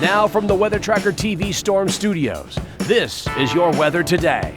Now from the Weather Tracker TV Storm Studios, this is your weather today.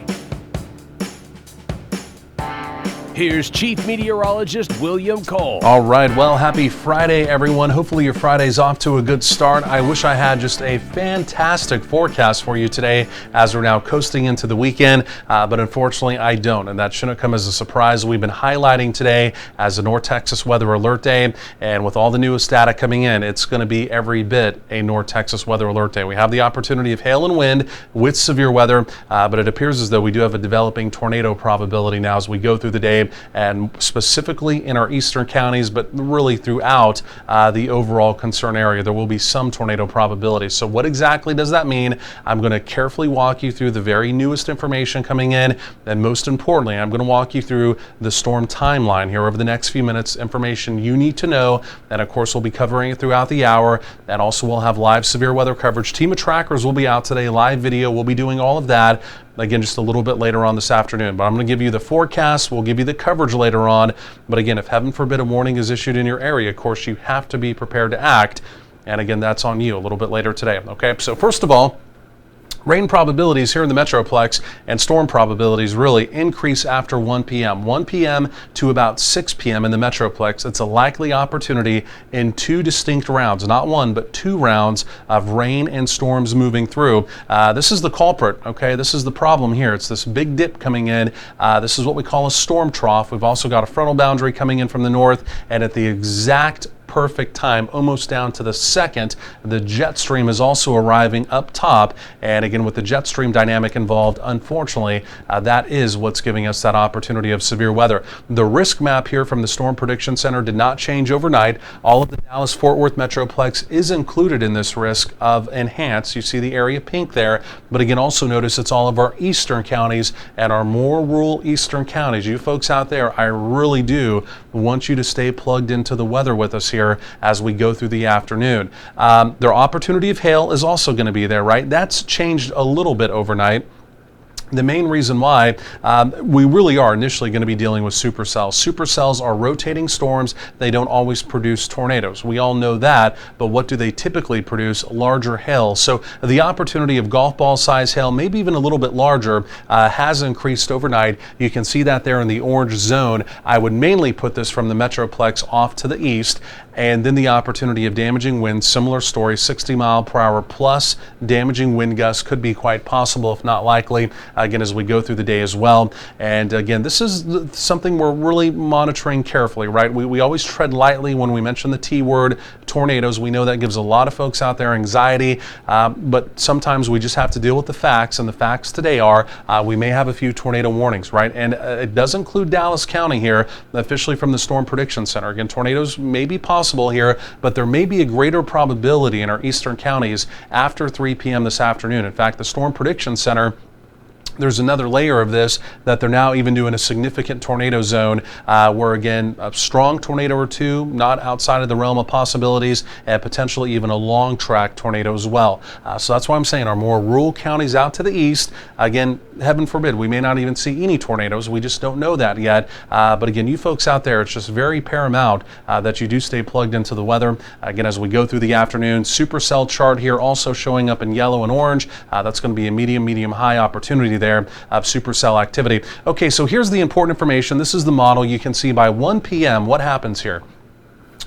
Here's Chief Meteorologist William Cole. All right, well, happy Friday, everyone. Hopefully your Friday's off to a good start. I wish I had just a fantastic forecast for you today as we're now coasting into the weekend, but unfortunately I don't, and that shouldn't come as a surprise. We've been highlighting today as a North Texas Weather Alert Day, and with all the newest data coming in, it's going to be every bit a North Texas Weather Alert Day. We have the opportunity of hail and wind with severe weather, but it appears as though we do have a developing tornado probability now as we go through the day, and specifically in our eastern counties, but really throughout the overall concern area, there will be some tornado probability. So what exactly does that mean? I'm going to carefully walk you through the very newest information coming in, and most importantly, I'm going to walk you through the storm timeline here over the next few minutes, information you need to know, and of course we'll be covering it throughout the hour, and also we'll have live severe weather coverage. Team of trackers will be out today, live video, we'll be doing all of that. Again, just a little bit later on this afternoon, but I'm going to give you the forecast. We'll give you the coverage later on. But again, if heaven forbid a warning is issued in your area, of course, you have to be prepared to act. And again, that's on you a little bit later today. Okay, so first of all, rain probabilities here in the Metroplex and storm probabilities really increase after 1 p.m. 1 p.m. to about 6 p.m. in the Metroplex. It's a likely opportunity in two distinct rounds, not one, but two rounds of rain and storms moving through. This is the culprit, okay? This is the problem here. It's this big dip coming in. This is what we call a storm trough. We've also got a frontal boundary coming in from the north, and at the exact perfect time, almost down to the second, the jet stream is also arriving up top, and again with the jet stream dynamic involved, unfortunately that is what's giving us that opportunity of severe weather. The risk map here from the Storm Prediction Center did not change overnight. All of the Dallas-Fort Worth Metroplex is included in this risk of enhanced. You see the area pink there, but again also notice it's all of our eastern counties and our more rural eastern counties. You folks out there, I really do want you to stay plugged into the weather with us here as we go through the afternoon. Their opportunity of hail is also going to be there, right? That's changed a little bit overnight. The main reason why we really are initially going to be dealing with supercells. Supercells are rotating storms. They don't always produce tornadoes. We all know that, but what do they typically produce? Larger hail. So the opportunity of golf ball size hail, maybe even a little bit larger, has increased overnight. You can see that there in the orange zone. I would mainly put this from the Metroplex off to the east, and then the opportunity of damaging winds, similar story, 60 mile per hour plus damaging wind gusts could be quite possible, if not likely, again as we go through the day as well. And again, this is something we're really monitoring carefully, right? We always tread lightly when we mention the T word, tornadoes. We know that gives a lot of folks out there anxiety, but sometimes we just have to deal with the facts, and the facts today are we may have a few tornado warnings, right? And it does include Dallas County here, officially from the Storm Prediction Center. Again, tornadoes may be possible here, but there may be a greater probability in our eastern counties after 3 p.m. this afternoon. In fact, the Storm Prediction Center, there's another layer of this that they're now even doing a significant tornado zone where again a strong tornado or two, not outside of the realm of possibilities, and potentially even a long track tornado as well. So that's why I'm saying our more rural counties out to the east, again, heaven forbid, we may not even see any tornadoes. We just don't know that yet. But again, you folks out there, it's just very paramount that you do stay plugged into the weather. Again, as we go through the afternoon, supercell chart here also showing up in yellow and orange. That's going to be a medium high opportunity there of supercell activity. Okay, so here's the important information. This is the model. You can see by 1 p.m. what happens here.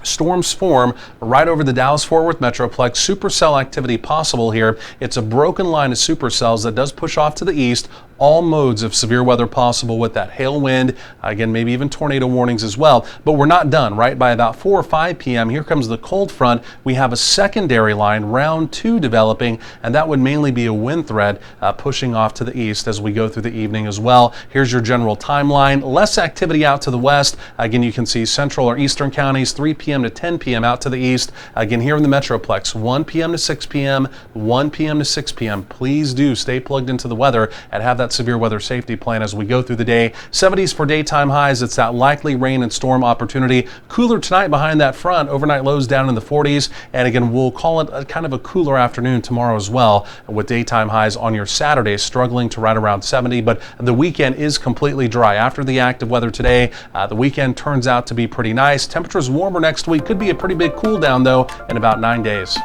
Storms form right over the Dallas-Fort Worth Metroplex. Supercell activity possible here. It's a broken line of supercells that does push off to the east. All modes of severe weather possible with that hail, wind, again, maybe even tornado warnings as well. But we're not done, right? By about 4 or 5 p.m., here comes the cold front. We have a secondary line, round 2, developing, and that would mainly be a wind threat pushing off to the east as we go through the evening as well. Here's your general timeline. Less activity out to the west. Again, you can see central or eastern counties, 3 p.m. to 10 p.m. out to the east. Again, here in the Metroplex, 1 p.m. to 6 p.m., 1 p.m. to 6 p.m. Please do stay plugged into the weather and have that severe weather safety plan as we go through the day. 70s for daytime highs. It's that likely rain and storm opportunity. Cooler tonight behind that front. Overnight lows down in the 40s. And again, we'll call it a kind of a cooler afternoon tomorrow as well, with daytime highs on your Saturday struggling to right around 70. But the weekend is completely dry. After the active weather today, the weekend turns out to be pretty nice. Temperatures warmer next week. Could be a pretty big cool down though in about 9 days.